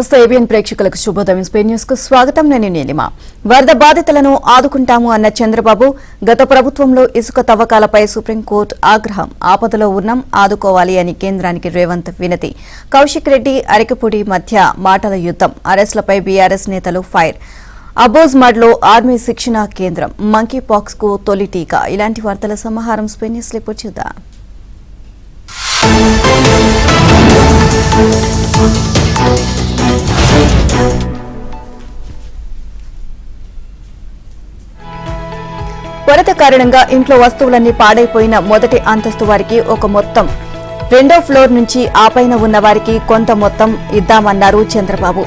నమస్తే ఏబిఎన్ ప్రేక్షకులకు శుభోదయం స్పేన్ న్యూస్ కు స్వాగతం. నేను నీలిమ. వరద బాధితులను ఆదుకుంటాము అన్న చంద్రబాబు గత ప్రభుత్వంలో ఇసుక తవ్వకాలపై సుప్రీంకోర్టు ఆగ్రహం. ఆపదలో ఉన్నాం, ఆదుకోవాలి అని కేంద్రానికి రేవంత్ వినతి. కౌశిక్ రెడ్డి అరికపూడి మధ్య మాటల యుద్ధం. అరెస్టులపై బీఆర్ఎస్ నేతలు ఫైర్. అబోజ్ మడ్లో ఆర్మీ శిక్షణా కేంద్రం. మంకీ పాక్స్ కు తొలి టీకా. ఇలాంటి వార్తల సమాహారం స్పేన్ న్యూస్ లో చూద్దాం. వరద కారణంగా ఇంట్లో వస్తువులన్నీ పాడైపోయిన మొదటి అంతస్తు వారికి ఒక మొత్తం, రెండో ఫ్లోర్ నుంచి ఆపైన ఉన్న వారికి కొంత మొత్తం ఇద్దామన్నారు చంద్రబాబు.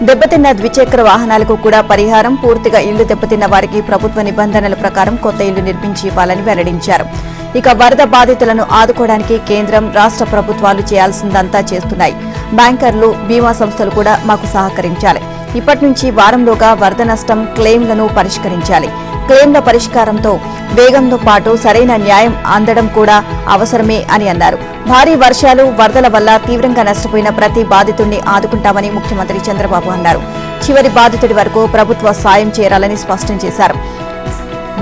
దెబ్బతిన్న ద్విచక్ర వాహనాలకు కూడా పరిహారం. పూర్తిగా ఇళ్లు దెబ్బతిన్న వారికి ప్రభుత్వ నిబంధనల ప్రకారం కొత్త ఇళ్లు నిర్మించి ఇవ్వాలని వెల్లడించారు. ఇక వరద బాధితులను ఆదుకోవడానికి కేంద్రం, రాష్ట్ర ప్రభుత్వాలు చేయాల్సిందంతా చేస్తున్నాయి. బ్యాంకర్లు, బీమా సంస్థలు కూడా మాకు సహకరించాలి. ఇప్పటి నుంచి వారంలోగా వరద నష్టం క్లెయిమ్లను పరిష్కరించాలి. క్లెయిమ్ల పరిష్కారంతో వేగంతో పాటు సరైన న్యాయం అందడం కూడా అవసరమే అని అన్నారు. భారీ వర్షాలు, వరదల వల్ల తీవ్రంగా నష్టపోయిన ప్రతి బాధితుడిని ఆదుకుంటామని ముఖ్యమంత్రి చంద్రబాబు అన్నారు. చివరి బాధితుడి వరకు ప్రభుత్వ సాయం చేరాలని స్పష్టం చేశారు.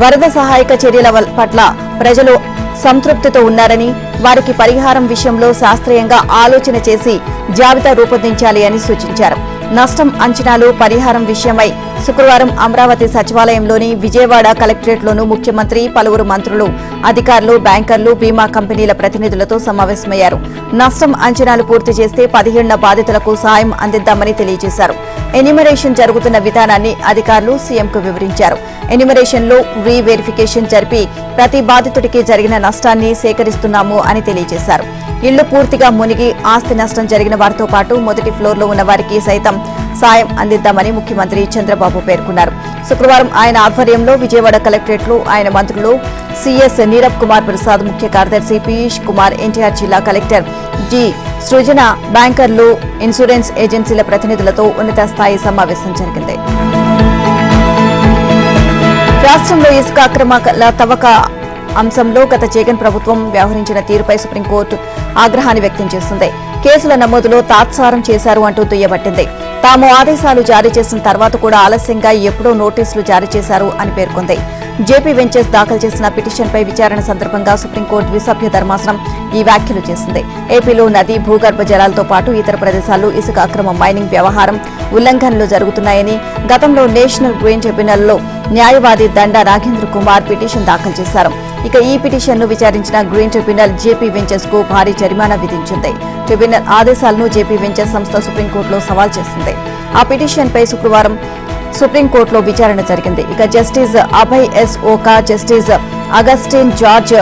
వరద సహాయక చర్యల పట్ల ప్రజలు సంతృప్తితో ఉన్నారని, వారికి పరిహారం విషయంలో శాస్త్రీయంగా ఆలోచన చేసి జాబితా రూపొందించాలి అని సూచించారు. నష్టం అంచనాలు, పరిహారం విషయమై శుక్రవారం అమరావతి సచివాలయంలోని విజయవాడ కలెక్టరేట్లోనూ ముఖ్యమంత్రి, పలువురు మంత్రులు, అధికారులు, బ్యాంకర్లు, బీమా కంపెనీల ప్రతినిధులతో సమావేశమయ్యారు. నష్టం అంచనాలు పూర్తి చేస్తే 17 బాధితులకు సాయం అందిద్దామని తెలియజేశారు. ఎన్యూమరేషన్ జరుగుతున్న విధానాన్ని అధికారులు సీఎంకు వివరించారు. ఎన్యూమరేషన్ లో రీవెరిఫికేషన్ జరిపి ప్రతి బాధితుడికి జరిగిన నష్టాన్ని సేకరిస్తున్నాము అని తెలియజేశారు. ఇళ్లు పూర్తిగా మునిగి ఆస్తి నష్టం జరిగిన వారితో పాటు మొదటి ఫ్లోర్లో ఉన్న వారికి సైతం సాయం అందిద్దామని ముఖ్యమంత్రి చంద్రబాబు పేర్కొన్నారు. శుక్రవారం ఆయన ఆధ్వర్యంలో విజయవాడ కలెక్టరేట్లో ఆయన మంత్రులు సీఎస్ నీరబ్ కుమార్ ప్రసాద్, ముఖ్య కార్యదర్శి పీయూష్ కుమార్, ఎన్టీఆర్ జిల్లా కలెక్టర్ జి సృజన, బ్యాంకర్లు, ఇన్సూరెన్స్ ఏజెన్సీల ప్రతినిధులతో ఉన్నత స్థాయి సమావేశం జరిగింది. రాష్ట్రంలో ఇసుక అక్రమాల తవ్వక అంశంలో గత జగన్ ప్రభుత్వం వ్యవహరించిన తీరుపై సుప్రీంకోర్టు ఆగ్రహాన్ని వ్యక్తం చేసింది. కేసుల నమోదులో తాత్సారం చేశారు అంటూ దుయ్యబట్టింది. తాము ఆదేశాలు జారీ చేసిన తర్వాత కూడా ఆలస్యంగా ఎప్పుడో నోటీసులు జారీ చేశారు అని పేర్కొంది. జేపీ వెంచర్స్ దాఖలు చేసిన పిటిషన్పై విచారణ సందర్భంగా సుప్రీంకోర్టు ద్విసభ్య ధర్మాసనం ఈ వ్యాఖ్యలు చేసింది. ఏపీలో నదీ, భూగర్భ జలాలతో పాటు ఇతర ప్రదేశాల్లో ఇసుక అక్రమ మైనింగ్ వ్యవహారం ఉల్లంఘనలు జరుగుతున్నాయని గతంలో నేషనల్ గ్రీన్ ట్రిబ్యునల్లో న్యాయవాది దండ నాగేంద్ర కుమార్ పిటిషన్ దాఖలు చేశారు. ఇక ఈ పిటిషన్ను విచారించిన గ్రీన్ ట్రిబ్యునల్ జేపీ వెంచర్స్ కు భారీ జరిమానా విధించింది. ట్రిబ్యునల్ ఆదేశాలను జేపీ వెంచర్స్ సంస్థ సుప్రీంకోర్టులో సవాల్ చేసింది. ఆ పిటిషన్పై శుక్రవారం సుప్రీంకోర్టులో విచారణ జరిగింది. ఇక justice Abhay S Oka, justice Augustine George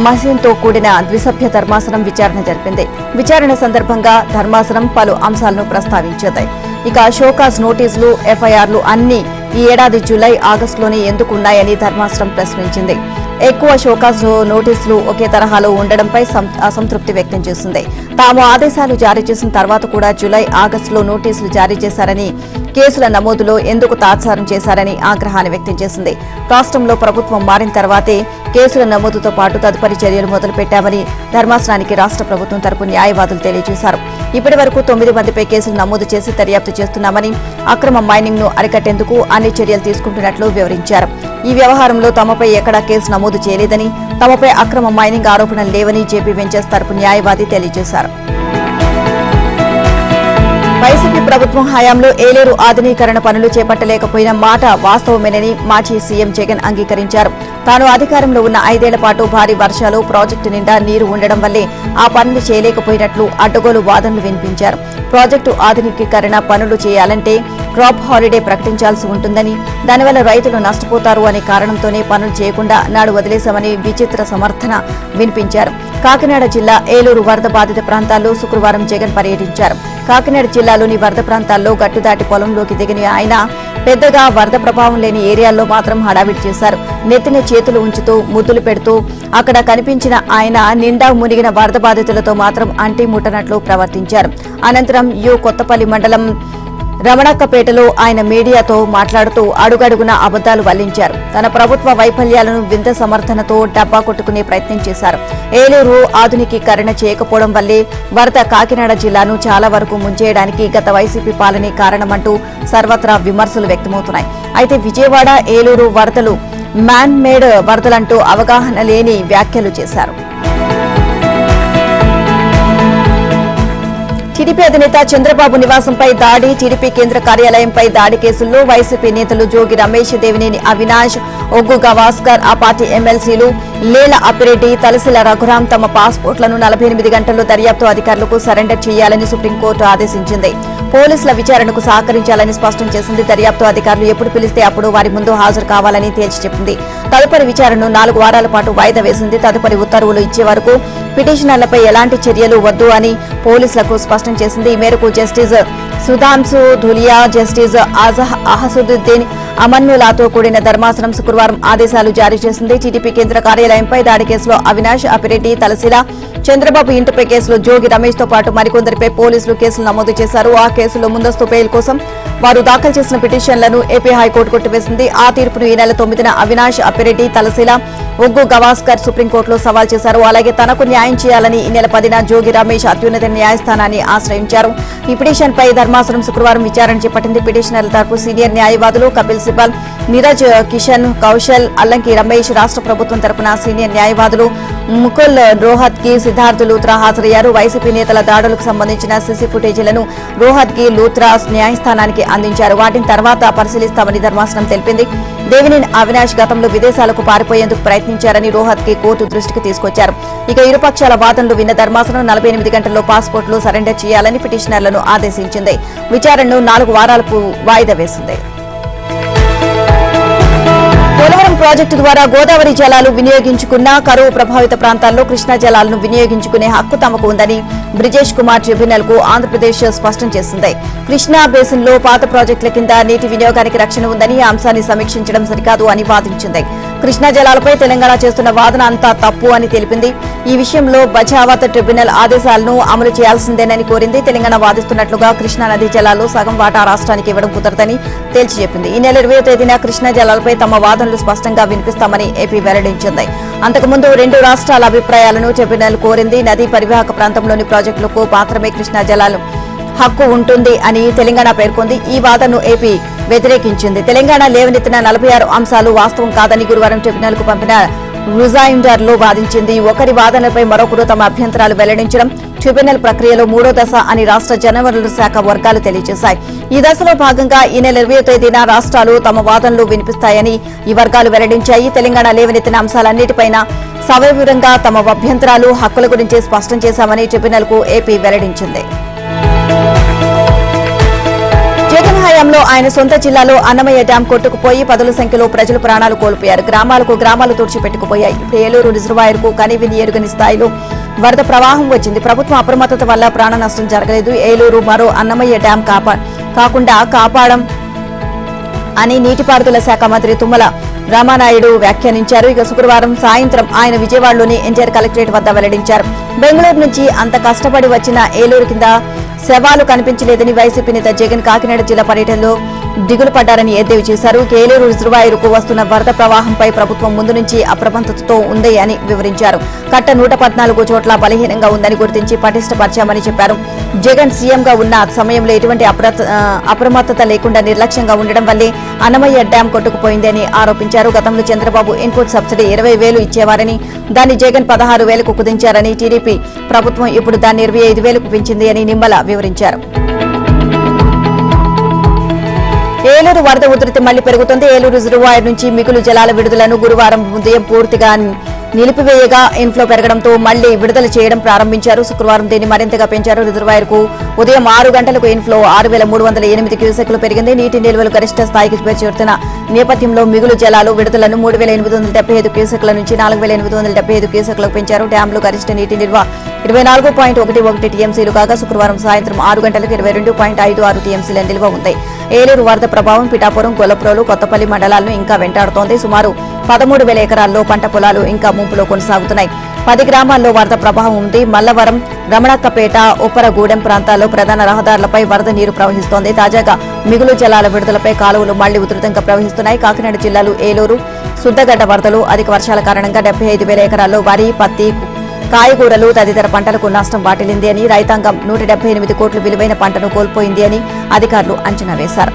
మసీన్తో కూడిన ద్విసభ్య ధర్మాసనం విచారణ జరిపింది. విచారణ సందర్భంగా ధర్మాసనం పలు అంశాలను ప్రస్తావించింది. ఇక షోకాజ్ నోటీసులు, ఎఫ్ఐఆర్లు అన్ని ఈ ఏడాది జూలై, ఆగస్టులోనే ఎందుకు ఉన్నాయని ధర్మాసనం ప్రశ్నించింది. ఎక్కువ షోకాజ్ నోటీసులు ఒకే తరహాలో ఉండడంపై అసంతృప్తి వ్యక్తం చేసింది. తాము ఆదేశాలు జారీ చేసిన తర్వాత కూడా జూలై, ఆగస్టులో నోటీసులు జారీ చేశారని, కేసుల నమోదులో ఎందుకు తాత్సారం చేశారని ఆగ్రహాన్ని వ్యక్తం చేసింది. రాష్ట్రంలో ప్రభుత్వం మారిన తర్వాతే కేసుల నమోదుతో పాటు తదుపరి చర్యలు మొదలుపెట్టామని ధర్మాసనానికి రాష్ట్ర ప్రభుత్వం తరపు న్యాయవాదులు తెలియజేశారు. ఇప్పటి వరకు 9 మందిపై కేసులు నమోదు చేసి దర్యాప్తు చేస్తున్నామని, అక్రమ మైనింగ్ ను అరికట్టేందుకు అన్ని చర్యలు తీసుకుంటున్నట్లు వివరించారు. ఈ వ్యవహారంలో తమపై ఎక్కడా కేసు నమోదు చేయలేదని, తమపై అక్రమ మైనింగ్ ఆరోపణలు లేవని జేపీ వెంచర్స్ తరపు న్యాయవాది తెలియజేశారు. వైసీపీ ప్రభుత్వం హయాంలో ఏలేరు ఆధునీకరణ పనులు చేపట్టలేకపోయిన మాట వాస్తవమేనని మాజీ సీఎం జగన్ అంగీకరించారు. తాను అధికారంలో ఉన్న 5 ఏళ్ల పాటు భారీ వర్షాలు, ప్రాజెక్టు నిండా నీరు ఉండడం వల్లే ఆ పనులు చేయలేకపోయినట్లు అడ్డగోలు వాదనలు వినిపించారు. ప్రాజెక్టు ఆధునికీకరణ పనులు చేయాలంటే క్రాప్ హాలిడే ప్రకటించాల్సి ఉంటుందని, దానివల్ల రైతులు నష్టపోతారు అనే కారణంతోనే పనులు చేయకుండా నాడు వదిలేశామని విచిత్ర సమర్థన వినిపించారు. కాకినాడ జిల్లా ఏలూరు వరద బాధిత ప్రాంతాల్లో శుక్రవారం జగన్ పర్యటించారు. కాకినాడ జిల్లాలోని వరద ప్రాంతాల్లో గట్టుదాటి పొలంలోకి దిగిన ఆయన పెద్దగా వరద ప్రభావం లేని ఏరియాల్లో మాత్రం హడావిడి చేశారు. నెత్తిన చేతులు ఉంచుతూ ముద్దులు పెడుతూ అక్కడ కనిపించిన ఆయన నిండా మునిగిన వరద బాధితులతో మాత్రం అంటి ముట్టనట్లు ప్రవర్తించారు. అనంతరం కొత్తపల్లి మండలం రమణక్కపేటలో ఆయన మీడియాతో మాట్లాడుతూ అడుగడుగున అబద్దాలు వల్లించారు. తన ప్రభుత్వ వైఫల్యాలను వింత సమర్థనతో డబ్బా కొట్టుకునే ప్రయత్నం చేశారు. ఏలూరు ఆధునికీకరణ చేయకపోవడం వల్లే వరద కాకినాడ జిల్లాను చాలా వరకు ముంచేయడానికి గత వైసీపీ పాలనే కారణమంటూ సర్వత్రా విమర్శలు వ్యక్తమవుతున్నాయి. అయితే విజయవాడ ఏలూరు వరదలు మ్యాన్ మేడ్ వరదలంటూ అవగాహన లేని వ్యాఖ్యలు చేశారు. టీడీపీ అధినేత చంద్రబాబు నివాసంపై దాడి, టీడీపీ కేంద్ర కార్యాలయంపై దాడి కేసుల్లో వైసీపీ నేతలు జోగి రమేష్, దేవినేని అవినాష్, ఒగ్గు గవాస్కర్, ఆ పార్టీ ఎమ్మెల్సీలు లేల అప్పిరెడ్డి, తలసిల రఘురాం తమ పాస్పోర్ట్లను 48 గంటల్లో దర్యాప్తు అధికారులకు సరెండర్ చేయాలని సుప్రీంకోర్టు ఆదేశించింది. పోలీసుల విచారణకు సహకరించాలని స్పష్టం చేసింది. దర్యాప్తు అధికారులు ఎప్పుడు పిలిస్తే అప్పుడు వారి ముందు హాజరు కావాలని తేల్చి చెప్పింది. తదుపరి విచారణను 4 వారాల పాటు వాయిదా వేసింది. తదుపరి ఉత్తర్వులు ఇచ్చే వరకు పిటిషనర్లపై ఎలాంటి చర్యలు వద్దు అని పోలీసులకు స్పష్టం చేసింది. ఈ మేరకు జస్టిస్ సుధాంశు ధులియా, జస్టిస్ అహసుద్దీన్ అమన్యులాతో కూడిన ధర్మాసనం శుక్రవారం ఆదేశాలు జారీ చేసింది. టీడీపీ కేంద్ర కార్యాలయంపై దాడి కేసులో అవినాష్, అప్పిరెడ్డి, తలసిల, చంద్రబాబు ఇంటిపై కేసులో జోగి రమేష్ తో పాటు మరికొందరిపై పోలీసులు కేసులు నమోదు చేశారు. ఆ కేసులో ముందస్తు బెయిల్ కోసం వారు దాఖలు చేసిన పిటిషన్లను ఏపీ హైకోర్టు కొట్టివేసింది. ఆ తీర్పును ఈ నెల 9న అవినాష్, అప్పిరెడ్డి, తలసిల, ఒగ్గు గవాస్కర్ సుప్రీంకోర్టులో సవాల్ చేశారు. అలాగే తనకు న్యాయం చేయాలని ఈ నెల 10న జోగి రమేష్ అత్యున్నత న్యాయస్థానాన్ని ఆశ్రయించారు. ఈ పిటిషన్పై ధర్మాసనం శుక్రవారం విచారణ చేపట్టింది. పిటిషనర్ల తరపు సీనియర్ న్యాయవాదులు కపిల్ సిబల్, నీరజ్ కిషన్, కౌశల్, అల్లంకి రమేష్, రాష్ట్ర ప్రభుత్వం తరపున సీనియర్ న్యాయవాదులు ముకుల్ రోహత్గి, సిద్ధార్థ్ లూత్రా హాజరయ్యారు. వైసీపీ నేతల దాడులకు సంబంధించిన సీసీ ఫుటేజీలను రోహత్గి, లూత్రా న్యాయస్థానానికి అందించారు. వాటిని తర్వాత పరిశీలిస్తామని ధర్మాసనం తెలిపింది. దేవినేని అవినాష్ గతంలో విదేశాలకు పారిపోయేందుకు ప్రయత్నించారని రోహత్గి కోర్టు దృష్టికి తీసుకొచ్చారు. ఇక ఇరుపక్షాల వాదనలు విన్న ధర్మాసనం 48 గంటల్లో పాస్పోర్టులు సరెండర్ చేయాలని పిటిషనర్లను ఆదేశించింది. విచారణను 4 వారాలకు వాయిదా వేసింది. పోలవరం ప్రాజెక్టు ద్వారా గోదావరి జలాలు వినియోగించుకున్న కరువు ప్రభావిత ప్రాంతాల్లో కృష్ణా జలాలను వినియోగించుకునే హక్కు తమకు ఉందని బ్రిజేష్ కుమార్ ట్రిబ్యునల్ కు ఆంధ్రప్రదేశ్ స్పష్టం చేసింది. కృష్ణా బేసిన్ లో పాత ప్రాజెక్టుల కింద నీటి వినియోగానికి రక్షణ ఉందని ఈ అంశాన్ని సమీక్షించడం సరికాదు అని వాదించింది. కృష్ణా జలాలపై తెలంగాణ చేస్తున్న వాదన అంతా తప్పు అని తెలిపింది. ఈ విషయంలో బచావత్ ట్రిబ్యునల్ ఆదేశాలను అమలు చేయాల్సిందేనని కోరింది. తెలంగాణ వాదిస్తున్నట్లుగా కృష్ణా నదీ జలాల్లో సగం వాటా రాష్ట్రానికి ఇవ్వడం కుదరదని తేల్చి చెప్పింది. ఈ నెల 20వ తేదీన కృష్ణా జలాలపై తమ వాదనలు స్పష్టంగా వినిపిస్తామని ఏపీ వెల్లడించింది. అంతకుముందు 2 రాష్ట్రాల అభిప్రాయాలను ట్రిబ్యునల్ కోరింది. నదీ పరివాహక ప్రాంతంలోని ప్రాజెక్టులకు మాత్రమే కృష్ణా జలాలు హక్కు ఉంటుంది అని తెలంగాణ పేర్కొంది. ఈ వాదనను ఏపీ వ్యతిరేకించింది. తెలంగాణ లేవనెత్తిన 46 అంశాలు వాస్తవం కాదని గురువారం ట్రిబ్యునల్ కు పంపిన రిజైండర్ లో వాదించింది. ఒకరి వాదనపై మరొకరు తమ అభ్యంతరాలు వెల్లడించడం ట్రిబ్యునల్ ప్రక్రియలో 3వ దశ అని రాష్ట్ర జలవనరుల శాఖ వర్గాలు తెలియజేశాయి. ఈ దశలో భాగంగా ఈ నెల 20వ తేదీన రాష్ట్రాలు తమ వాదనలు వినిపిస్తాయని ఈ వర్గాలు వెల్లడించాయి. తెలంగాణ లేవనెత్తిన అంశాలన్నిటిపైన సవివరంగా తమ అభ్యంతరాలు, హక్కుల గురించి స్పష్టం చేశామని ట్రిబ్యునల్ కు ఏపీ వెల్లడించింది. జగన్ హయాంలో ఆయన సొంత జిల్లాలో అన్నమయ్య డ్యాం కొట్టుకుపోయి 10ల సంఖ్యలో ప్రజలు ప్రాణాలు కోల్పోయారు. గ్రామాలు తుడిచిపెట్టుకుపోయాయి. ఇప్పుడు ఏలూరు రిజర్వాయర్కు కనివిని ఎరుగని స్థాయిలో వరద ప్రవాహం వచ్చింది. ప్రభుత్వం అప్రమత్తత వల్ల ప్రాణ నష్టం జరగలేదు. ఏలూరు మరో అన్నమయ్య డ్యాం కాకుండా కాపాడం అని నీటిపారుదల శాఖ మంత్రి తుమ్మల రామానాయుడు వ్యాఖ్యానించారు. ఇక శుక్రవారం సాయంత్రం ఆయన విజయవాడలోని ఎన్టీఆర్ కలెక్టరేట్ వద్ద వెల్లడించారు. బెంగళూరు నుంచి అంత కష్టపడి వచ్చిన ఏలూరు కింద శవాలు కనిపించలేదని వైసీపీ నేత జగన్ కాకినాడ జిల్లా పర్యటనలో దిగులు పడ్డారని ఎద్దేవి చేశారు. ఏలూరు రిజర్వాయర్కు వస్తున్న వరద ప్రవాహంపై ప్రభుత్వం ముందు నుంచి అప్రమత్తతతో ఉంది అని వివరించారు. కట్ట 114 చోట్ల బలహీనంగా ఉందని గుర్తించి పటిష్టపరిచామని చెప్పారు. జగన్ సీఎంగా ఉన్న సమయంలో ఎటువంటి అప్రమత్తత లేకుండా నిర్లక్ష్యంగా ఉండడం వల్లే అన్నమయ్య డ్యాం కొట్టుకుపోయిందని ఆరోపించారు. గతంలో చంద్రబాబు ఇన్పుట్ సబ్సిడీ 20,000 ఇచ్చేవారని దాన్ని జగన్ 16,000కు కుదించారని, టీడీపీ ప్రభుత్వం ఇప్పుడు దాన్ని 25,000కు పెంచింది అని నిమ్మల వివరించారు. ఏలూరు వరద ఉధృతి మళ్లీ పెరుగుతోంది. ఏలూరు రిజర్వాయర్ నుంచి మిగులు జలాల విడుదలను గురువారం ఉదయం పూర్తిగా నిలిపివేయగా ఇన్ఫ్లో పెరగడంతో మళ్లీ విడుదల చేయడం ప్రారంభించారు. శుక్రవారం దీన్ని మరింతగా పెంచారు. రిజర్వాయర్ కు ఉదయం 6 గంటలకు ఇన్ఫ్లో 6,308 క్యూసెక్లు పెరిగింది. నీటి నిల్వలు గరిష్ట స్థాయికి చేరుతున్న నేపథ్యంలో మిగులు జలాలు విడుదలను 3,875 క్యూసెక్ల నుంచి 4,875 క్యూసెక్లకు పెంచారు. డ్యాంలో గరిష్ట నీటి నిల్వ 24.11 టీఎంసీలు కాగా శుక్రవారం సాయంత్రం 6 గంటలకు 22.56 టీఎంసీల నిల్వ ఉంది. ఏలూరు వరద ప్రభావం పిఠాపురం, గొల్లప్రోలు, కొత్తపల్లి మండలాలను ఇంకా వెంటాడుతోంది. సుమారు 13,000 ఎకరాల్లో పంట పొలాలు ఇంకా ముంపులో కొనసాగుతున్నాయి. 10 గ్రామాల్లో వరద ప్రభావం ఉంది. మల్లవరం, రమణక్కపేట, ఉప్పరగూడెం ప్రాంతాల్లో ప్రధాన రహదారులపై వరద నీరు ప్రవహిస్తోంది. తాజాగా మిగులు జలాల విడుదలపై కాలువలు మళ్లీ ఉధృతంగా ప్రవహిస్తున్నాయి. కాకినాడ జిల్లాలో ఏలూరు, సుద్దగడ్డ వరదలు, అధిక వర్షాల కారణంగా 75,000 ఎకరాల్లో వరి, పత్తి, కాయగూరలు తదితర పంటలకు నష్టం వాటిల్లింది అని, రైతాంగం 178 కోట్ల విలువైన పంటను కోల్పోయింది అని అధికారులు అంచనా వేశారు.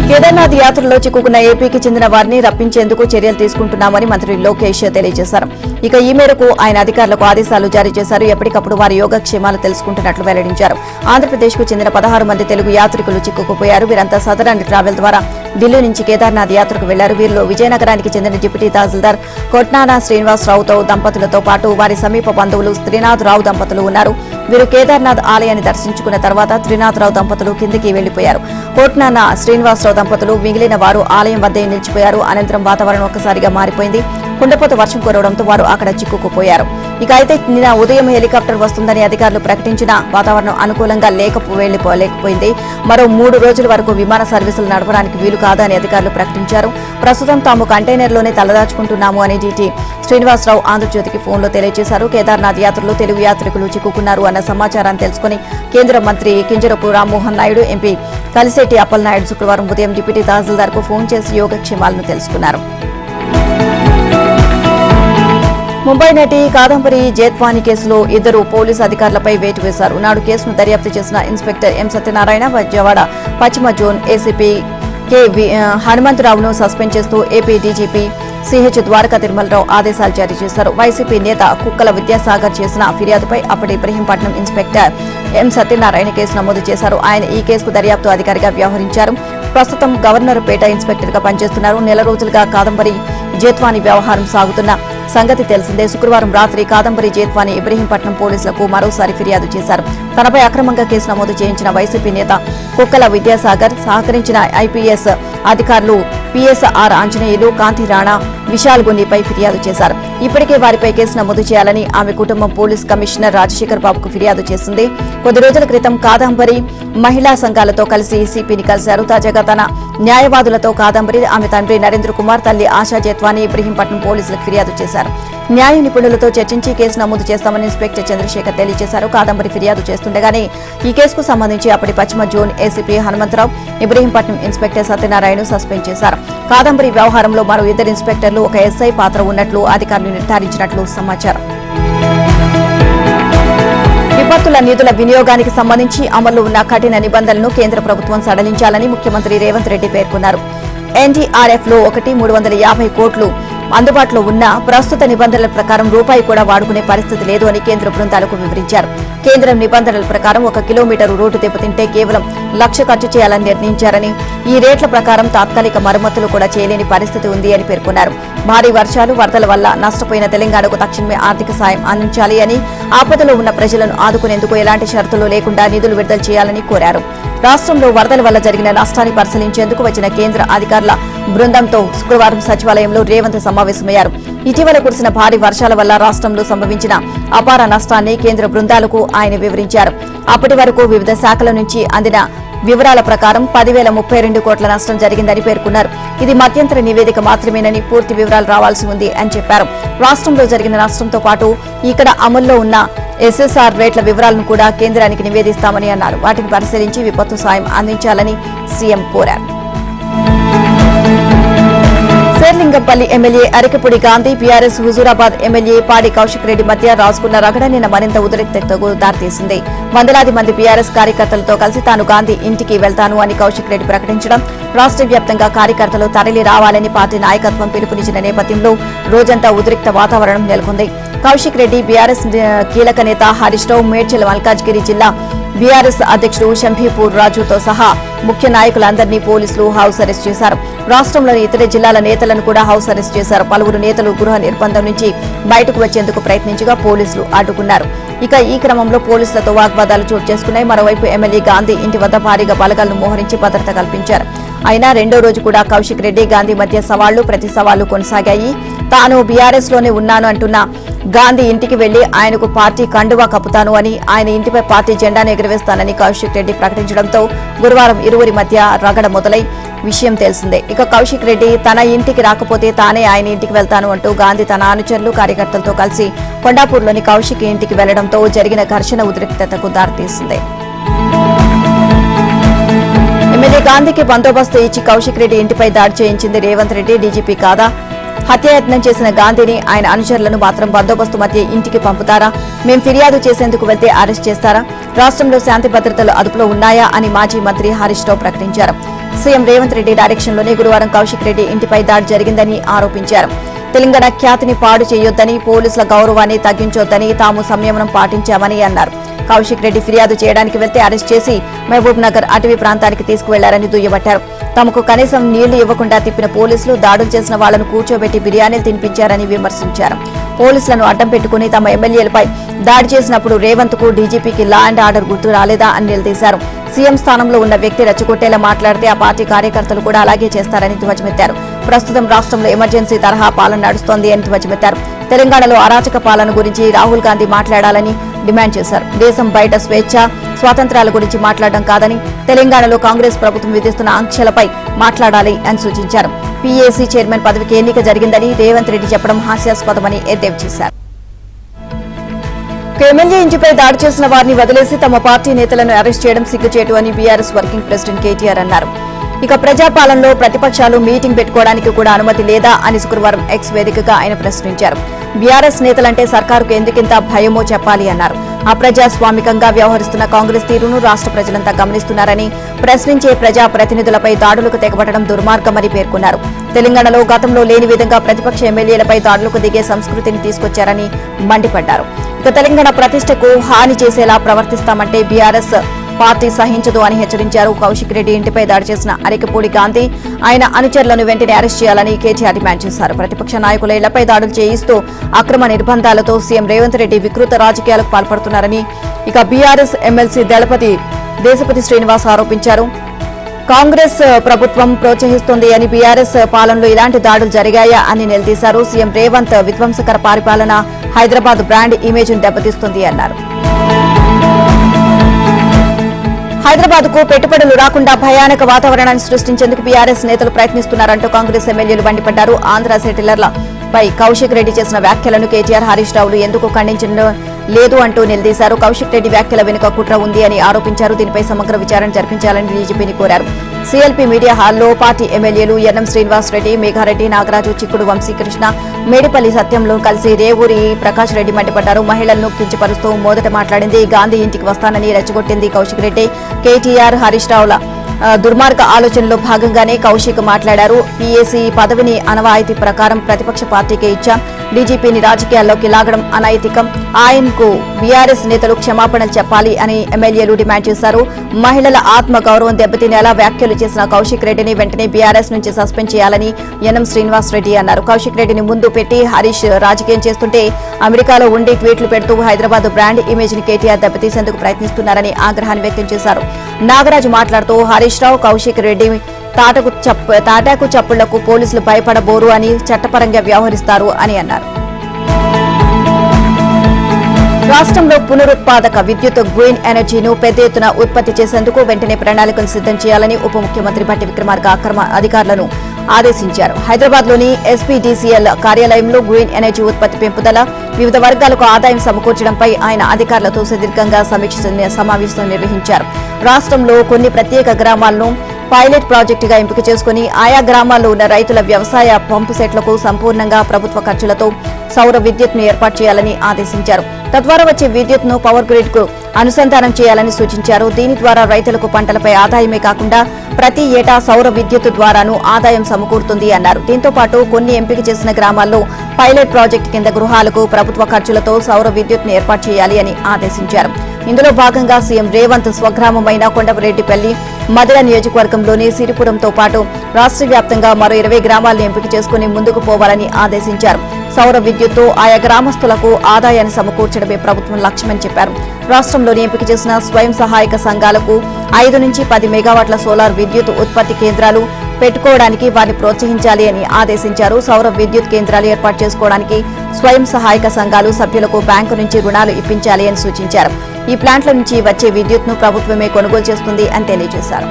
కేదార్నాథ్ యాత్రలో చిక్కుకున్న ఏపీకి చెందిన వారిని రప్పించేందుకు చర్యలు తీసుకుంటున్నామని మంత్రి లోకేష్ తెలియజేశారు. ఇక ఈ మేరకు ఆయన అధికారులకు ఆదేశాలు జారీ చేశారు. ఎప్పటికప్పుడు వారి యోగక్షేమాలు తెలుసుకుంటున్నట్లు వెల్లడించారు. ఆంధ్రప్రదేశ్ కు చెందిన 16 మంది తెలుగు యాత్రికులు చిక్కుకుపోయారు. వీరంతా సదరన్ ట్రావెల్ ద్వారా ఢిల్లీ నుంచి కేదార్నాథ్ యాత్రకు వెళ్లారు. వీరిలో విజయనగరానికి చెందిన డిప్యూటీ తహసీల్దార్ కొట్నానా శ్రీనివాసరావుతో దంపతులతో పాటు వారి సమీప బంధువులు త్రినాథ్ రావు దంపతులు ఉన్నారు. వీరు కేదార్నాథ్ ఆలయాన్ని దర్శించుకున్న తర్వాత త్రినాథ్ రావు దంపతులు కిందికి వెళ్లిపోయారు. కోట్నానా శ్రీనివాసరావు దంపతులు మిగిలిన వారు ఆలయం వద్దే నిలిచిపోయారు. అనంతరం వాతావరణం ఒక్కసారిగా మారిపోయింది. కుండపోత వర్షం కురవడంతో వారు అక్కడ చిక్కుకుపోయారు. ఇక అయితే నిన్న ఉదయం హెలికాప్టర్ వస్తుందని అధికారులు ప్రకటించినా వాతావరణం అనుకూలంగా లేకపోయింది. మరో 3 రోజుల వరకు విమాన సర్వీసులు నడపడానికి వీలు కాదని అధికారులు ప్రకటించారు. ప్రస్తుతం తాము కంటైనర్లోనే తలదాచుకుంటున్నాము అని డీటీ శ్రీనివాసరావు ఆంధ్రజ్యోతికి ఫోన్లో తెలియజేశారు. కేదార్నాథ్ యాత్రలో తెలుగు యాత్రికులు చిక్కుకున్నారు అన్న సమాచారాన్ని తెలుసుకుని కేంద్ర మంత్రి కింజరపు రామ్మోహన్ నాయుడు, ఎంపీ కలిశెట్టి అప్పలనాయుడు శుక్రవారం ఉదయం డిప్యూటీ తహసీల్దార్ కు ఫోన్ చేసి యోగక్షేమాలను తెలుసుకున్నారు. ముంబై నటి కాదంబరి జేత్వానీ కేసులో 2 పోలీసు అధికారులపై వేటు వేశారు. నాడు కేసును దర్యాప్తు చేసిన ఇన్స్పెక్టర్ ఎం సత్యనారాయణ, విజయవాడ పశ్చిమ జోన్ ఏసీపీ కె హనుమంతరావును సస్పెండ్ చేస్తూ AP DGP CH Dwaraka Tirumalarao ఆదేశాలు జారీ చేశారు. వైసీపీ నేత కుక్కల విద్యాసాగర్ చేసిన ఫిర్యాదుపై అప్పటి Ibrahimpatnam inspector M Satyanarayana case నమోదు చేశారు. ఆయన ఈ కేసుకు దర్యాప్తు అధికారిగా వ్యవహరించారు. ప్రస్తుతం గవర్నర్పేట ఇన్స్పెక్టర్ గా పనిచేస్తున్నారు. నెల రోజులుగా కాదంబరి జేత్వానీ వ్యవహారం సాగుతున్న సంగతి తెలిసిందే. శుక్రవారం రాత్రి కాదంబరి జేత్వానీ ఇబ్రహీంపట్నం పోలీసులకు మరోసారి ఫిర్యాదు చేశారు. తనపై అక్రమంగా కేసు నమోదు చేయించిన వైసీపీ నేత కుక్కల విద్యాసాగర్, సహకరించిన ఐపీఎస్ అధికారులు పీఎస్ఆర్ ఆంజనేయులు, కాంతి రాణా, విశాల్ గుండిపై ఫిర్యాదు చేశారు. ఇప్పటికే వారిపై కేసు నమోదు చేయాలని ఆమె కుటుంబం పోలీస్ కమిషనర్ రాజశేఖర్ బాబుకు ఫిర్యాదు చేసింది. కొద్ది రోజుల క్రితం కాదంబరి మహిళా సంఘాలతో కలిసి సిపిని కలిశారు. తాజాగా తన న్యాయవాదులతో కాదంబరి, ఆమె తండ్రి నరేంద్ర కుమార్, తల్లి ఆశా జేత్వానీ ఇబ్రహీంపట్నం పోలీసులకు ఫిర్యాదు చేశారు. న్యాయ నిపుణులతో చర్చించి కేసు నమోదు చేస్తామని ఇన్స్పెక్టర్ చంద్రశేఖర్ తెలియజేశారు. కాదంబరి ఫిర్యాదు చేస్తుండగానే ఈ కేసుకు సంబంధించి అప్పటి పశ్చిమ zone ACP Hanumantharao, Ibrahimpatnam inspector Satyanarayana suspend చేశారు. కాదంబరి వ్యవహారంలో మరో 2 ఇన్స్పెక్టర్లు, ఒక ఎస్ఐ పాత్ర ఉన్నట్లు అధికారులు నిర్ధారించినట్లు సమాచారం. విపత్తుల నిధుల వినియోగానికి సంబంధించి అమల్లో ఉన్న కఠిన నిబంధనలను కేంద్ర ప్రభుత్వం సడలించాలని ముఖ్యమంత్రి రేవంత్ రెడ్డి పేర్కొన్నారు. ఎన్డీఆర్ఎఫ్ లో 350 కోట్లు అందుబాటులో ఉన్న ప్రస్తుత నిబంధనల ప్రకారం రూపాయి కూడా వాడుకునే పరిస్థితి లేదు అని కేంద్ర బృందాలకు వివరించారు. కేంద్రం నిబంధనల ప్రకారం 1 కిలోమీటరు రోడ్డు దెబ్బతింటే కేవలం 1,00,000 ఖర్చు చేయాలని నిర్ణయించారని, ఈ రేట్ల ప్రకారం తాత్కాలిక మరమ్మతులు కూడా చేయలేని పరిస్థితి ఉంది అని పేర్కొన్నారు. భారీ వర్షాలు, వరదల వల్ల నష్టపోయిన తెలంగాణకు తక్షణమే ఆర్థిక సాయం అందించాలి అని, ఆపదలో ఉన్న ప్రజలను ఆదుకునేందుకు ఎలాంటి షరతులు లేకుండా నిధులు విడుదల చేయాలని కోరారు. రాష్ట్రంలో వరదల వల్ల జరిగిన నష్టాన్ని పరిశీలించేందుకు వచ్చిన కేంద్ర అధికారుల బృందంతో శుక్రవారం సచివాలయంలో రేవంత్ సమావేశమయ్యారు. ఇటీవల కురిసిన భారీ వర్షాల వల్ల రాష్ట్రంలో సంభవించిన అపార నష్టాన్ని కేంద్ర బృందాలకు ఆయన వివరించారు. అప్పటి వరకు వివిధ శాఖల నుంచి అందిన వివరాల ప్రకారం 10,032 కోట్ల నష్టం జరిగిందని పేర్కొన్నారు. ఇది మధ్యంతర నివేదిక మాత్రమేనని, పూర్తి వివరాలు రావాల్సి ఉంది అని చెప్పారు. రాష్ట్రంలో జరిగిన నష్టంతో పాటు ఇక్కడ అమల్లో ఉన్న ఎస్ఎస్ఆర్ రేట్ల వివరాలను కూడా కేంద్రానికి నివేదిస్తామని అన్నారు. వాటిని పరిశీలించి విపత్తు సాయం అందించాలని సీఎం కోరారు. Serilingampally MLA Arekapudi Gandhi, BRS Huzurabad MLA పాడి కౌశిక్ రెడ్డి మధ్య రాజుకున్న రగడ నిన్న మరింత ఉద్రిక్తతకు దారితీసింది. వందలాది మంది బీఆర్ఎస్ కార్యకర్తలతో కలిసి తాను గాంధీ ఇంటికి వెళ్తాను అని కౌశిక్ రెడ్డి ప్రకటించడం, రాష్ట్ర వ్యాప్తంగా కార్యకర్తలు తరలి రావాలని పార్టీ నాయకత్వం పిలుపునిచ్చిన నేపథ్యంలో రోజంతా ఉద్రిక్త వాతావరణం నెలకొంది. కౌశిక్ రెడ్డి, బీఆర్ఎస్ కీలక నేత హరీష్ రావు, మేడ్చల్ మల్కాజ్గిరి జిల్లా బీఆర్ఎస్ అధ్యక్షుడు షంభీపూర్ రాజుతో సహా ముఖ్య నాయకులందరినీ పోలీసులు హౌస్ అరెస్ట్ చేశారు. రాష్ట్రంలోని ఇతర జిల్లాల నేతలను కూడా హౌస్ అరెస్ట్ చేశారు. పలువురు నేతలు గృహ నిర్బంధం నుంచి బయటకు వచ్చేందుకు ప్రయత్నించగా పోలీసులు అడ్డుకున్నారు. ఇక ఈ క్రమంలో పోలీసులతో వాగ్వాదాలు చోటు చేసుకున్నాయి. మరోవైపు ఎమ్మెల్యే గాంధీ ఇంటి వద్ద భారీగా బలగాలను మోహరించి భద్రత కల్పించారు. అయినా రెండో రోజు కూడా కౌశిక్ రెడ్డి, గాంధీ మధ్య సవాళ్లు ప్రతి సవాళ్లు కొనసాగాయి. తాను బీఆర్ఎస్ లోనే ఉన్నాను అంటున్న గాంధీ ఇంటికి వెళ్లి ఆయనకు పార్టీ కండువా కప్పుతాను అని, ఆయన ఇంటిపై పార్టీ జెండాను ఎగురవేస్తానని కౌశిక్ రెడ్డి ప్రకటించడంతో గురువారం ఇరువురి మధ్య రగడ మొదలై విషయం తెలిసిందే. ఇక కౌశిక్ రెడ్డి తన ఇంటికి రాకపోతే తానే ఆయన ఇంటికి వెళ్తాను అంటూ గాంధీ తన అనుచరులు కార్యకర్తలతో కలిసి కొండాపూర్లోని కౌశిక్ ఇంటికి వెళ్లడంతో జరిగిన ఘర్షణ ఉద్రిక్తతకు దారితీసింది. ఎమ్మెల్యే గాంధీకి బందోబస్తు ఇచ్చి కౌశిక్ రెడ్డి ఇంటిపై దాడి చేయించింది రేవంత్ రెడ్డి. డీజీపీ కాదా? హత్యాయత్నం చేసిన గాంధీని ఆయన అనుచరులను మాత్రం బందోబస్తు మధ్య ఇంటికి పంపుతారా? మేం ఫిర్యాదు చేసేందుకు వెళ్తే అరెస్ట్ చేస్తారా? రాష్ట్రంలో శాంతి భద్రతలు అదుపులో ఉన్నాయా అని మాజీ మంత్రి హరీష్ రావు ప్రకటించారు. సీఎం రేవంత్ రెడ్డి డైరెక్షన్లోనే గురువారం కౌశిక్ రెడ్డి ఇంటిపై దాడి జరిగిందని ఆరోపించారు. తెలంగాణ ఖ్యాతిని పాడు చేయొద్దని, పోలీసుల గౌరవాన్ని తగ్గించొద్దని తాము సంయమనం పాటించామని అన్నారు. కౌశిక్ రెడ్డి ఫిర్యాదు చేయడానికి వెళ్తే అరెస్ట్ చేసి మహబూబ్ నగర్ అటవీ ప్రాంతానికి తీసుకువెళ్లారని దుయ్యబట్టారు. తమకు కనీసం నీళ్లు ఇవ్వకుండా తిప్పిన పోలీసులు దాడులు చేసిన వాళ్లను కూర్చోబెట్టి బిర్యానీలు తినిపించారని విమర్శించారు. పోలీసులను అడ్డం పెట్టుకుని తమ ఎమ్మెల్యేలపై దాడి చేసినప్పుడు రేవంత్ కు డీజీపీకి లా అండ్ ఆర్డర్ గుర్తు రాలేదా అని నిలదీశారు. సీఎం స్థానంలో ఉన్న వ్యక్తి రెచ్చగొట్టేలా మాట్లాడితే ఆ పార్టీ కార్యకర్తలు కూడా అలాగే చేస్తారని ధ్వజమెత్తారు. ప్రస్తుతం రాష్ట్రంలో ఎమర్జెన్సీ తరహా పాలన నడుస్తోంది అని ధ్వజమెత్తారు. తెలంగాణలో అరాచక పాలన గురించి రాహుల్ గాంధీ మాట్లాడాలని డిమాండ్ చేశారు. దేశం బయట స్వేచ్ఛ, స్వాతంత్ర్యాల గురించి మాట్లాడడం కాదని, తెలంగాణలో కాంగ్రెస్ ప్రభుత్వం విధిస్తున్న ఆంక్షలపై మాట్లాడాలి అని సూచించారు. పీఏసీ చైర్మన్ పదవికి ఎన్నిక జరిగిందని రేవంత్ రెడ్డి చెప్పడం హాస్యాస్పదమని ఎద్దేవా చేశారు. ఎమ్మెల్యే ఇంటిపై దాడి చేసిన వారిని వదిలేసి తమ పార్టీ నేతలను అరెస్ట్ చేయడం సిగ్గుచేటు అని బీఆర్ఎస్ వర్కింగ్ ప్రెసిడెంట్ కేటీఆర్ అన్నారు. ఇక ప్రజాపాలనలో ప్రతిపక్షాలు మీటింగ్ పెట్టుకోవడానికి కూడా అనుమతి లేదా అని శుక్రవారం ఎక్స్ వేదికగా ఆయన ప్రశ్నించారు. బీఆర్ఎస్ నేతలంటే సర్కారుకు ఎందుకింత భయమో చెప్పాలి అన్నారు. అప్రజాస్వామికంగా వ్యవహరిస్తున్న కాంగ్రెస్ తీరును రాష్ట్ర ప్రజలంతా గమనిస్తున్నారని, ప్రశ్నించే ప్రజా ప్రతినిధులపై దాడులకు తెగబడడం దుర్మార్గమని పేర్కొన్నారు. తెలంగాణలో గతంలో లేని విధంగా ప్రతిపక్ష ఎమ్మెల్యేలపై దాడులకు దిగే సంస్కృతిని తీసుకొచ్చారని మండిపడ్డారు. ఇక తెలంగాణ ప్రతిష్టకు హాని చేసేలా ప్రవర్తిస్తామంటే బీఆర్ఎస్ పార్టీ సహించదు అని హెచ్చరించారు. కౌశిక్ రెడ్డి ఇంటిపై దాడి చేసిన అరికపూడి గాంధీ, ఆయన అనుచరులను వెంటనే అరెస్ట్ చేయాలని కేటీఆర్ డిమాండ్ చేశారు. ప్రతిపక్ష నాయకుల ఇళ్లపై దాడులు చేయిస్తూ అక్రమ నిర్బంధాలతో సీఎం రేవంత్ రెడ్డి వికృత రాజకీయాలకు పాల్పడుతున్నారని ఇక బీఆర్ఎస్ ఎమ్మెల్సీ దళపతి దేశపతి శ్రీనివాస్ ఆరోపించారు. కాంగ్రెస్ ప్రభుత్వం ప్రోత్సహిస్తోంది అని, బీఆర్ఎస్ పాలనలో ఇలాంటి దాడులు జరిగాయా అని నిలదీశారు. సీఎం రేవంత్ విధ్వంసకర పరిపాలన హైదరాబాద్ బ్రాండ్ ఇమేజ్ ను దెబ్బతీస్తుంది అన్నారు. హైదరాబాద్ కు పెట్టుబడులు రాకుండా భయానక వాతావరణాన్ని సృష్టించేందుకు బీఆర్ఎస్ నేతలు ప్రయత్నిస్తున్నారంటూ కాంగ్రెస్ ఎమ్మెల్యేలు మండిపడ్డారు. ఆంధ్ర సెటిలర్లపై కౌశిక్ రెడ్డి చేసిన వ్యాఖ్యలను కేటీఆర్, హరీష్ రావులు ఎందుకు ఖండించడం లేదు అంటూ నిలదీశారు. కౌశిక్ రెడ్డి వ్యాఖ్యల వెనుక కుట్ర ఉంది అని ఆరోపించారు. దీనిపై సమగ్ర విచారణ జరిపించాలని డీజీపీని కోరారు. సీఎల్పీ మీడియా హాల్లో పార్టీ ఎమ్మెల్యేలు ఎన్ఎం శ్రీనివాస్ రెడ్డి, మేఘారెడ్డి, నాగరాజు, చిక్కుడు వంశీకృష్ణ, మేడిపల్లి సత్యంలో కలిసి రేవూరి ప్రకాష్ రెడ్డి మండిపడ్డారు. మహిళలను కించపరుస్తూ మొదట మాట్లాడింది గాంధీ ఇంటికి వస్తానని రెచ్చగొట్టింది కౌశిక్ రెడ్డి. కేటీఆర్, హరీష్ రావుల దుర్మార్గ ఆలోచనలో భాగంగానే కౌశిక్ మాట్లాడారు. పీఏసీ పదవిని అనవాయితీ ప్రకారం ప్రతిపక్ష పార్టీకే ఇచ్చాం. డీజీపీని రాజకీయాల్లోకి లాగడం అనైతికం. ఆయనకు బీఆర్ఎస్ నేతలు క్షమాపణలు చెప్పాలి అని ఎమ్మెల్యేలు డిమాండ్ చేశారు. మహిళల ఆత్మ గౌరవం దెబ్బతినేలా వ్యాఖ్యలు చేసిన కౌశిక్ రెడ్డిని వెంటనే బీఆర్ఎస్ నుంచి సస్పెండ్ చేయాలని ఎన్ఎం శ్రీనివాస్ రెడ్డి అన్నారు. కౌశిక్ రెడ్డిని ముందు పెట్టి హరీష్ రాజకీయం చేస్తుంటే అమెరికాలో ఉండి ట్వీట్లు పెడుతూ హైదరాబాద్ బ్రాండ్ ఇమేజ్ ని కేటీఆర్ దెబ్బతీసేందుకు ప్రయత్నిస్తున్నారని ఆగ్రహాన్ని వ్యక్తం చేశారు. నాగరాజు మాట్లాడుతూ హరీష్ రావు, కౌశిక్ రెడ్డి తాటాకు చప్పుళ్లకు పోలీసులు భయపడబోరు అని, చట్టపరంగా వ్యవహరిస్తారు అని అన్నారు. రాష్ట్రంలో పునరుత్పాదక విద్యుత్, గ్రీన్ ఎనర్జీను పెద్ద ఎత్తున ఉత్పత్తి చేసేందుకు వెంటనే ప్రణాళికలు సిద్ధం చేయాలని ఉప ముఖ్యమంత్రి భట్టి విక్రమార్క అధికారులను ఆదేశించారు. హైదరాబాద్లోని ఎస్పీడీసీఎల్ కార్యాలయంలో గ్రీన్ ఎనర్జీ ఉత్పత్తి పెంపుదల, వివిధ వర్గాలకు ఆదాయం సమకూర్చడంపై ఆయన అధికారులతో సుదీర్ఘంగా సమావేశం నిర్వహించారు. రాష్ట్రంలో కొన్ని ప్రత్యేక గ్రామాలను పైలట్ ప్రాజెక్టుగా ఎంపిక చేసుకుని ఆయా గ్రామాల్లో ఉన్న రైతుల వ్యవసాయ పంపు సెట్లకు సంపూర్ణంగా ప్రభుత్వ ఖర్చులతో సౌర విద్యుత్ను ఏర్పాటు చేయాలని ఆదేశించారు. తద్వారా వచ్చే విద్యుత్ను పవర్ గ్రిడ్ కు అనుసంధానం చేయాలని సూచించారు. దీని ద్వారా రైతులకు పంటలపై ఆదాయమే కాకుండా ప్రతి ఏటా సౌర విద్యుత్ ద్వారాను ఆదాయం సమకూరుతుంది అన్నారు. దీంతో పాటు కొన్ని ఎంపిక చేసిన గ్రామాల్లో పైలట్ ప్రాజెక్టు కింద గృహాలకు ప్రభుత్వ ఖర్చులతో సౌర విద్యుత్ను ఏర్పాటు చేయాలి అని ఆదేశించారు. ఇందులో భాగంగా సీఎం రేవంత్ స్వగ్రామమైన కొండపరెడ్డిపల్లి, మదిర నియోజకవర్గంలోని సిరిపురంతో పాటు రాష్ట్ర వ్యాప్తంగా మరో 20 గ్రామాలను ఎంపిక చేసుకుని ముందుకు పోవాలని ఆదేశించారు. సౌర విద్యుత్తు ఆయా గ్రామస్తులకు ఆదాయాన్ని సమకూర్చడమే ప్రభుత్వం లక్ష్యమని చెప్పారు. రాష్ట్రంలోని ఎంపిక చేసిన స్వయం సహాయక సంఘాలకు 5 నుంచి 10 మెగావాట్ల సోలార్ విద్యుత్ ఉత్పత్తి కేంద్రాలు పెట్టుకోవడానికి వారిని ప్రోత్సహించాలి అని ఆదేశించారు. సౌర విద్యుత్ కేంద్రాలు ఏర్పాటు చేసుకోవడానికి స్వయం సహాయక సంఘాలు సభ్యులకు బ్యాంకు నుంచి రుణాలు ఇప్పించాలి అని సూచించారు. ఈ ప్లాంట్ల నుంచి వచ్చే విద్యుత్ను ప్రభుత్వమే కొనుగోలు చేస్తుంది అని తెలియజేశారు.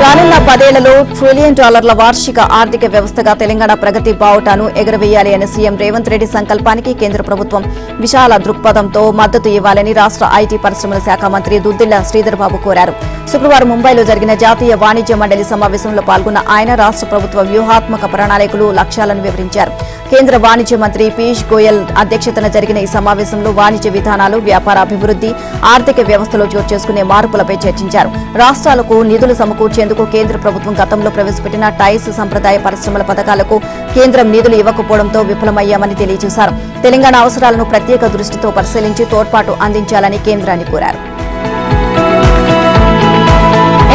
రానున్న 10 ఏళ్లలో $1 ట్రిలియన్ వార్షిక ఆర్థిక వ్యవస్థగా తెలంగాణ ప్రగతి బావుటాను ఎగురవేయాలి అనే సీఎం రేవంత్ రెడ్డి సంకల్పానికి కేంద్ర ప్రభుత్వం విశాల దృక్పథంతో మద్దతు ఇవ్వాలని రాష్ట్ర ఐటీ పరిశ్రమల శాఖ మంత్రి దుద్దిళ్ల శ్రీధర్ బాబు కోరారు. శుక్రవారం ముంబైలో జరిగిన జాతీయ వాణిజ్య మండలి సమావేశంలో పాల్గొన్న ఆయన రాష్ట్ర ప్రభుత్వ వ్యూహాత్మక ప్రణాళికలు లక్ష్యాలను వివరించారు. కేంద్ర వాణిజ్య మంత్రి పీయూష్ గోయల్ అధ్యక్షతన జరిగిన ఈ సమావేశంలో వాణిజ్య విధానాలు, వ్యాపార అభివృద్ధి, ఆర్థిక వ్యవస్థలో చోటు చేసుకునే మార్పులపై చర్చించారు. రాష్ట్రాలకు నిధులు సమకూర్చేందుకు కేంద్ర ప్రభుత్వం గతంలో ప్రవేశపెట్టిన టైస్ సంప్రదాయ పరిశ్రమల పథకాలకు కేంద్రం నిధులు ఇవ్వకపోవడంతో విఫలమయ్యామని తెలియజేశారు. తెలంగాణ అవసరాలను ప్రత్యేక దృష్టితో పరిశీలించి తోడ్పాటు అందించాలని కేంద్రాన్ని కోరారు.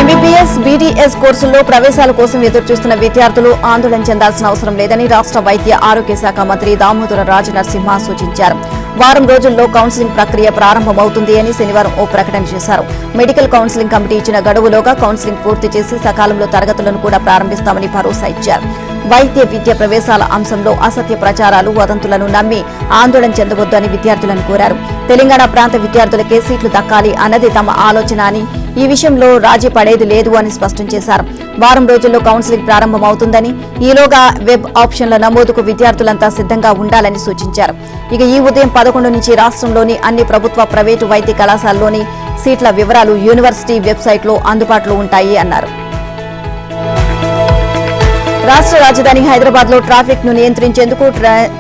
ఎంబీబీఎస్, బీడీఎస్ కోర్సుల్లో ప్రవేశాల కోసం ఎదురుచూస్తున్న విద్యార్థులు ఆందోళన చెందాల్సిన అవసరం లేదని రాష్ట్ర వైద్య ఆరోగ్య శాఖ మంత్రి దామోదర రాజనరసింహ సూచించారు. వారం రోజుల్లో కౌన్సిలింగ్ ప్రక్రియ ప్రారంభమవుతుంది అని శనివారం ఓ ప్రకటన చేశారు. మెడికల్ కౌన్సిలింగ్ కమిటీ ఇచ్చిన గడువులోగా కౌన్సిలింగ్ పూర్తి చేసి సకాలంలో తరగతులను కూడా ప్రారంభిస్తామని భరోసా ఇచ్చారు. వైద్య విద్య ప్రవేశాల అంశంలో అసత్య ప్రచారాలు, వదంతులను నమ్మి ఆందోళన చెందవద్దు అని విద్యార్థులను కోరారు. తెలంగాణ ప్రాంత విద్యార్థులకే సీట్లు దక్కాలి అన్నది తమ ఆలోచన అని, ఈ విషయంలో రాజీ పడేది లేదు అని స్పష్టం చేశారు. వారం రోజుల్లో కౌన్సిలింగ్ ప్రారంభమవుతుందని, ఈలోగా వెబ్ ఆప్షన్ల నమోదుకు విద్యార్థులంతా సిద్ధంగా ఉండాలని సూచించారు. ఇక ఈ ఉదయం 11 నుంచి రాష్ట్రంలోని అన్ని ప్రభుత్వ, ప్రైవేటు వైద్య కళాశాలలోని సీట్ల వివరాలు యూనివర్సిటీ వెబ్సైట్లో అందుబాటులో ఉంటాయి అన్నారు. రాష్ట్ర రాజధాని హైదరాబాద్ లో ట్రాఫిక్ ను నియంత్రించేందుకు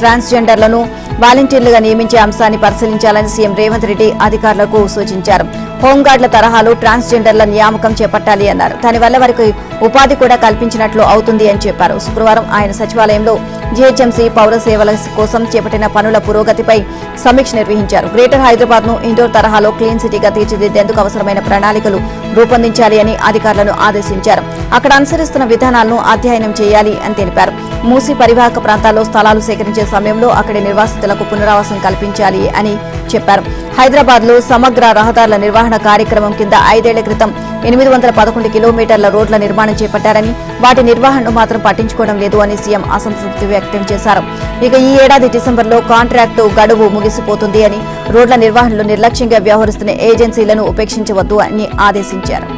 ట్రాన్స్జెండర్లను వాలంటీర్లుగా నియమించే అంశాన్ని పరిశీలించాలని సీఎం రేవంత్ రెడ్డి అధికారులకు సూచించారు. హోంగార్డుల తరహాలో ట్రాన్స్జెండర్ల నియామకం చేపట్టాలి అన్నారు. దానివల్ల వారికి ఉపాధి కూడా కల్పించినట్లు అవుతుంది అని చెప్పారు. శుక్రవారం ఆయన సచివాలయంలో జీహెచ్ఎంసీ పౌర సేవల కోసం చేపట్టిన పనుల పురోగతిపై సమీక్ష నిర్వహించారు. గ్రేటర్ హైదరాబాద్ ను ఇండోర్ తరహాలో క్లీన్ సిటీగా తీర్చిదిద్దేందుకు అవసరమైన ప్రణాళికలు రూపొందించాలి అని అధికారులను ఆదేశించారు. అక్కడ అనుసరిస్తున్న విధానాలను అధ్యయనం చేయాలి అని తెలిపారు. మూసీ పరివాహక ప్రాంతాల్లో స్థలాలు సేకరించే సమయంలో అక్కడి నిర్వాసితులకు పునరావాసం కల్పించాలి అని చెప్పారు. హైదరాబాద్ లో సమగ్ర రహదారుల నిర్వహణ కార్యక్రమం కింద 5 ఏళ్ల క్రితం 811 కిలోమీటర్ల రోడ్ల నిర్మాణం చేపట్టారని, వాటి నిర్వహణను మాత్రం పట్టించుకోవడం లేదు అని సీఎం అసంతృప్తి వ్యక్తం చేశారు. ఇక ఈ ఏడాది డిసెంబర్లో కాంట్రాక్టు గడువు ముగిసిపోతుంది అని, రోడ్ల నిర్వహణలో నిర్లక్ష్యంగా వ్యవహరిస్తున్న ఏజెన్సీలను ఉపేక్షించవద్దు అని ఆదేశించారు.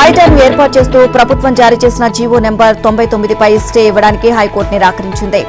హైటర్న్ ఏర్పాటు చేస్తూ ప్రభుత్వం జారీ చేసిన జీవో నెంబర్ 99పై స్టే ఇవ్వడానికి హైకోర్టు నిరాకరించింది.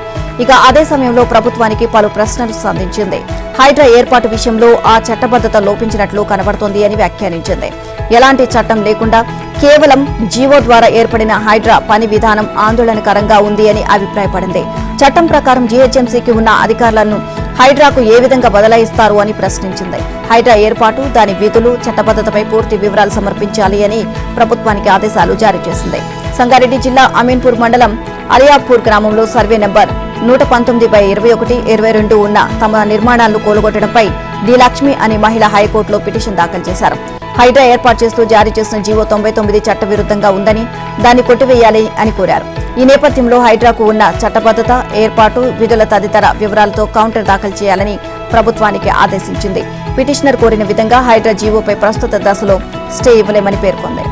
ఇక అదే సమయంలో ప్రభుత్వానికి పలు ప్రశ్నలు సంధించింది. హైడ్రా ఏర్పాటు విషయంలో ఆ చట్టబద్దత లోపించినట్లు కనబడుతోంది అని వ్యాఖ్యానించింది. ఎలాంటి చట్టం లేకుండా కేవలం జీవో ద్వారా ఏర్పడిన హైడ్రా పని విధానం ఆందోళనకరంగా ఉంది అని అభిప్రాయపడింది. చట్టం ప్రకారం జీహెచ్ఎంసీకి ఉన్న అధికారులను హైడ్రాకు ఏ విధంగా బదలాయిస్తారు అని ప్రశ్నించింది. హైడ్రా ఏర్పాటు, దాని విధులు, చట్టబద్దతపై పూర్తి వివరాలు సమర్పించాలి అని ప్రభుత్వానికి ఆదేశాలు జారీ చేసింది. సంగారెడ్డి జిల్లా అమీన్పూర్ మండలం అలియాపూర్ గ్రామంలో సర్వే నెంబర్ 119/21, 22 ఉన్న తమ నిర్మాణాలను కూలగొట్టడంపై డి లక్ష్మి అనే మహిళ హైకోర్టులో పిటిషన్ దాఖలు చేశారు. హైడ్రా ఏర్పాటు చేస్తూ జారీ చేసిన జీవో 99 చట్టవిరుద్ధంగా ఉందని, దాన్ని కొట్టివేయాలి అని కోరారు. ఈ నేపథ్యంలో హైడ్రాకు ఉన్న చట్టబద్దత, ఏర్పాటు, విధుల తదితర వివరాలతో కౌంటర్ దాఖలు చేయాలని ప్రభుత్వానికి ఆదేశించింది. పిటిషనర్ కోరిన విధంగా హైడ్రా జీవోపై ప్రస్తుత దశలో స్టే ఇవ్వలేమని పేర్కొంది.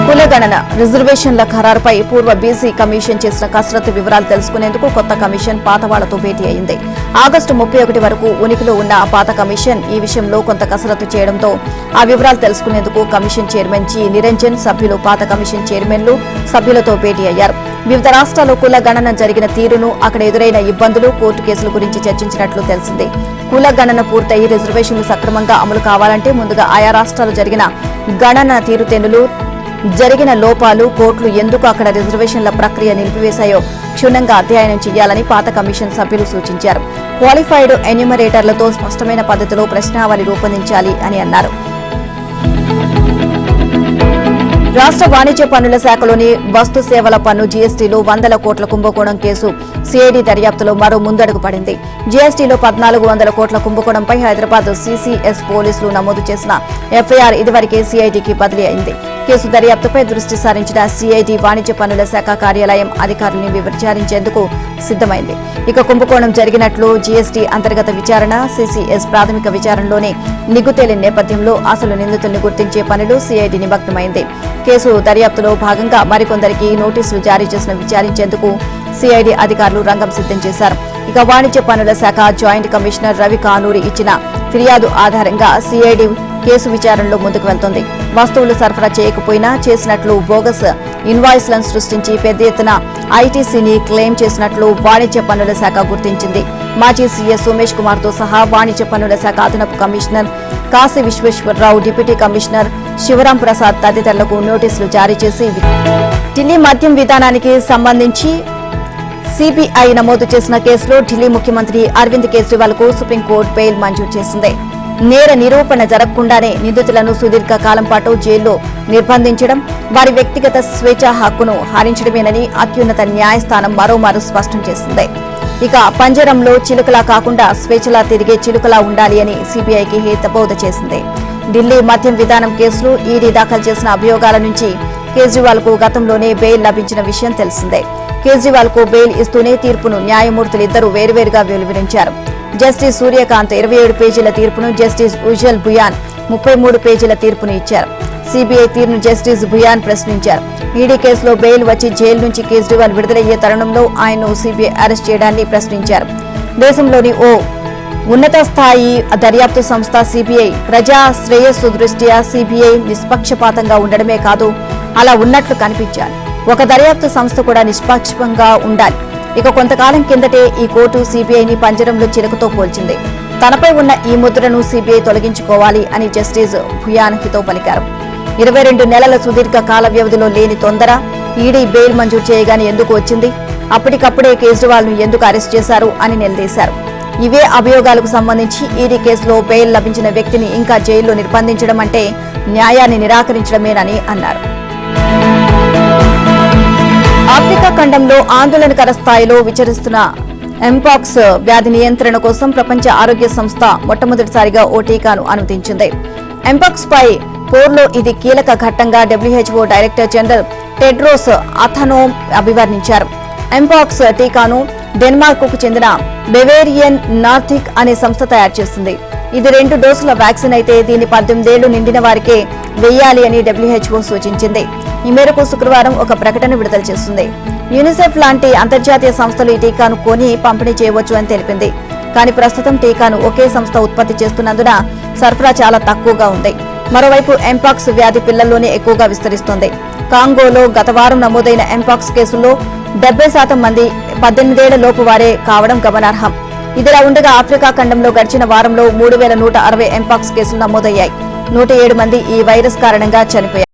కులగణన, రిజర్వేషన్ల ఖరారుపై పూర్వ బీసీ కమిషన్ చేసిన కసరత్తు వివరాలు తెలుసుకునేందుకు కొత్త కమిషన్ పాత వాళ్లతో భేటీ అయింది. ఆగస్టు 31 వరకు ఉనికిలో ఉన్న పాత కమిషన్ ఈ విషయంలో కొంత కసరత్తు చేయడంతో ఆ వివరాలు తెలుసుకునేందుకు కమిషన్ చైర్మన్ జి నిరంజన్, సభ్యులు పాత కమిషన్ చైర్మన్లు, సభ్యులతో భేటీ అయ్యారు. వివిధ రాష్ట్రాల్లో కుల గణన జరిగిన తీరును, అక్కడ ఎదురైన ఇబ్బందులు, కోర్టు కేసుల గురించి చర్చించినట్లు తెలిసింది. కుల గణన పూర్తయి రిజర్వేషన్లు సక్రమంగా అమలు కావాలంటే ముందుగా ఆయా రాష్ట్రాలు జరిగిన గణన తీరుతెన్నులు, జరిగిన లోపాలు, కోర్టులు ఎందుకు అక్కడ రిజర్వేషన్ల ప్రక్రియ నిలిపివేశాయో క్షుణ్ణంగా అధ్యయనం చేయాలని పాత కమిషన్ సభ్యులు సూచించారు. క్వాలిఫైడ్ ఎన్యూమరేటర్లతో స్పష్టమైన పద్ధతిలో ప్రశ్నావళి రూపొందించాలి అని అన్నారు. రాష్ట్ర వాణిజ్య పన్నుల శాఖలోని వస్తు సేవల పన్ను జీఎస్టీలో 100 కోట్ల కుంభకోణం కేసు సిఐడి దర్యాప్తులో మరో ముందడుగు పడింది. జీఎస్టీలో 1400 కోట్ల కుంభకోణంపై హైదరాబాద్ సిసిఎస్ పోలీసులు నమోదు చేసిన ఎఫ్ఐఆర్ ఇదివరకే సిఐడికి బదిలీ అయింది. కేసు దర్యాప్తుపై దృష్టి సారించిన సిఐడి వాణిజ్య పన్నుల శాఖ కార్యాలయం అధికారుల్ని విచారించేందుకు సిద్దమైంది. ఇక కుంభకోణం జరిగినట్లు జీఎస్టీ అంతర్గత విచారణ, సిసిఎస్ ప్రాథమిక విచారణలోనే నిగ్గుతేలిన నేపథ్యంలో అసలు నిందితుల్ని గుర్తించే పనిలో సిఐడి నిమగ్నమైంది. కేసు దర్యాప్తులో భాగంగా మరికొందరికి నోటీసులు జారీ చేసిన విచారించేందుకు సిఐడి అధికారులు రంగం సిద్ధం చేశారు. ఇక వాణిజ్య పన్నుల శాఖ జాయింట్ కమిషనర్ రవి కానూరి ఇచ్చిన ఫిర్యాదు ఆధారంగా సిఐడి కేసు విచారణలో ముందుకు వెళ్తోంది. వస్తువులు సరఫరా చేయకపోయినా చేసినట్లు బోగస్ ఇన్వాయిస్లను సృష్టించి పెద్ద ఎత్తున ఐటీసీని క్లెయిమ్ చేసినట్లు వాణిజ్య పన్నుల శాఖ గుర్తించింది. మాజీ సీఎస్ ఉమేష్ కుమార్ తో సహా వాణిజ్య పన్నుల శాఖ అదనపు commissioner Kashi Visweswara Rao, deputy commissioner Sivaram Prasad తదితరులకు నోటీసులు జారీ చేసి ఢిల్లీ మద్యం విధానానికి సంబంధించి సిబిఐ నమోదు చేసిన కేసులో ఢిల్లీ ముఖ్యమంత్రి అరవింద్ కేజ్రీవాల్ కు సుప్రీంకోర్టు బెయిల్ మంజూరు చేసింది. నేర నిరూపణ జరగకుండానే నిందితులను సుదీర్ఘ కాలం పాటు జైల్లో నిర్బంధించడం వారి వ్యక్తిగత స్వేచ్ఛా హక్కును హరించడమేనని అత్యున్నత న్యాయస్థానం మరోమారు స్పష్టం చేసింది. ఇక పంజరంలో చిలుకలా కాకుండా స్వేచ్ఛలా తిరిగే చిలుకలా ఉండాలి అని సిబిఐకి హితబోధ చేసింది. ఢిల్లీ మద్యం విధానం కేసులో ఈడీ దాఖలు చేసిన అభియోగాల నుంచి కేజ్రీవాల్ కు గతంలోనే బెయిల్ లభించిన విషయం తెలిసిందే. కేజ్రీవాల్ కు బెయిల్ ఇస్తూనే తీర్పును న్యాయమూర్తులిద్దరూ వేరువేరుగా వెలువరించారు. జస్టిస్ సూర్యకాంత్ 27 పేజీల తీర్పును, జస్టిస్ ఉజ్జల్ భుయాన్ 33 పేజీల తీర్పును ఇచ్చారు. సిబిఐ తీరును జస్టిస్ భుయాన్ ప్రశ్నించారు. ఈడీ కేసులో బెయిల్ వచ్చి జైలు నుంచి కేజ్రీవాల్ విడుదలయ్యే తరుణంలో ఆయన్ను సిబిఐ అరెస్ట్ చేయడాన్ని ప్రశ్నించారు. దేశంలోని ఓ ఉన్నత స్థాయి దర్యాప్తు సంస్థ సిబిఐ ప్రజా శ్రేయస్సు దృష్ట్యా సిబిఐ నిష్పక్షపాతంగా ఉండడమే కాదు, అలా ఉన్నట్లు కనిపించాలి. ఒక దర్యాప్తు సంస్థ కూడా నిష్పక్షంగా ఉండాలి. ఇక కొంతకాలం కిందటే ఈ కోర్టు సిబిఐని పంజరంలో చిలుకతో పోల్చింది. తనపై ఉన్న ఈ ముద్రను సిబిఐ తొలగించుకోవాలి అని జస్టిస్ భుయాన్ హితవు పలికారు. 22 నెలల సుదీర్ఘ కాల వ్యవధిలో లేని తొందర ఈడీ బెయిల్ మంజూరు చేయగానే ఎందుకు వచ్చింది? అప్పటికప్పుడే కేజ్రీవాల్ ను ఎందుకు అరెస్ట్ చేశారు అని నిలదీశారు. ఇవే అభియోగాలకు సంబంధించి ఈడీ కేసులో బెయిల్ లభించిన వ్యక్తిని ఇంకా జైల్లో నిర్బంధించడం అంటే న్యాయాన్ని నిరాకరించడమేనని అన్నారు. ఆఫ్రికా ఖండంలో ఆందోళనకర స్థాయిలో విచరిస్తున్న ఎంపాక్స్ వ్యాధి నియంత్రణ కోసం ప్రపంచ ఆరోగ్య సంస్థ మొట్టమొదటిసారిగా ఓ టీకాను అనుమతించింది. ఎంపాక్స్ పై పోర్లో ఇది కీలక ఘట్టంగా WHO director general Tedros Adhanom అభివర్ణించారు. ఎంపాక్స్ టీకాను డెన్మార్క్ కు చెందిన బెవేరియన్ నార్థిక్ అనే సంస్థ తయారు చేసింది. ఇది 2 డోసుల వ్యాక్సిన్ అయితే దీన్ని 18 ఏళ్లు నిండిన వారికే వేయాలి అని డబ్ల్యూహెచ్ఓ సూచించింది. ఈ మేరకు శుక్రవారం ఒక ప్రకటన విడుదల చేస్తుంది. యూనిసెఫ్ లాంటి అంతర్జాతీయ సంస్థలు ఈ టీకాను కొని పంపిణీ చేయవచ్చు అని తెలిపింది. కానీ ప్రస్తుతం టీకాను ఒకే సంస్థ ఉత్పత్తి చేస్తున్నందున సరఫరా చాలా తక్కువగా ఉంది. మరోవైపు ఎంపాక్స్ వ్యాధి పిల్లల్లోనే ఎక్కువగా విస్తరిస్తోంది. కాంగోలో గత వారం నమోదైన ఎంపాక్స్ కేసుల్లో 70% మంది 18 ఏళ్ల లోపు వారే కావడం గమనార్హం. ఇదిలా ఉండగా ఆఫ్రికా ఖండంలో గడిచిన వారంలో 3160 ఎంపాక్స్ కేసులు నమోదయ్యాయి. 107 మంది ఈ వైరస్ కారణంగా చనిపోయారు.